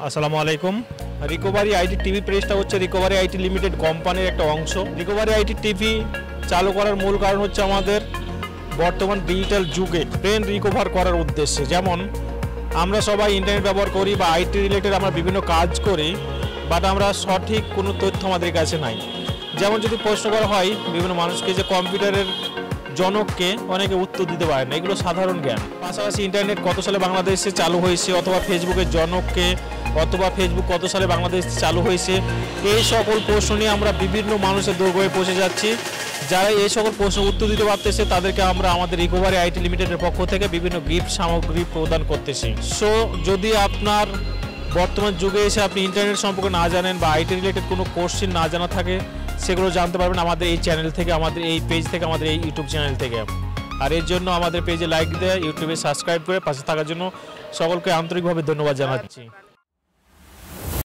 আসসালামু আলাইকুম। Recovery IT TV প্রেসটা হচ্ছে রিকভারি আইটি লিমিটেড কোম্পানির একটা অংশ। রিকভারি আইটি টিভি চালু করার মূল কারণ হচ্ছে আমাদের বর্তমান ডিজিটাল যুগে ব্রেন রিকভার করার উদ্দেশ্যে। যেমন আমরা সবাই ইন্টারনেট ব্যবহার করি বা আইটি রিলেটেড আমরা বিভিন্ন কাজ করি, বাট আমরা সঠিক কোনো তথ্য আমাদের কাছে নাই। যেমন যদি প্রশ্ন করা হয় বিভিন্ন মানুষকে যে কম্পিউটারের জনককে, অনেকে উত্তর দিতে পারে না, এগুলো সাধারণ জ্ঞান। পাশাপাশি ইন্টারনেট কত সালে বাংলাদেশে চালু হয়েছে, অথবা ফেসবুকের জনককে, অথবা ফেসবুক কত সালে বাংলাদেশে চালু হয়েছে, এই সকল প্রশ্ন নিয়ে আমরা বিভিন্ন মানুষের দোরগোড়ায় পৌঁছে যাচ্ছি। যারা এই সকল প্রশ্ন উত্তর দিতে পারতেছে তাদেরকে আমরা আমাদের রিকভারি আইটি লিমিটেডের পক্ষ থেকে বিভিন্ন গিফট সামগ্রী প্রদান করতেছি। সো যদি আপনার বর্তমান যুগে এসে আপনি ইন্টারনেট সম্পর্কে না জানেন বা আইটি রিলেটেড কোনো কোশ্চেন না জানা থাকে, সেগুলো জানতে পারবেন আমাদের এই চ্যানেল থেকে, আমাদের এই পেজ থেকে, আমাদের এই ইউটিউব চ্যানেল থেকে। আর এর জন্য আমাদের পেজে লাইক দেয়, ইউটিউবে সাবস্ক্রাইব করে পাশে থাকার জন্য সকলকে আন্তরিকভাবে ধন্যবাদ জানাচ্ছি।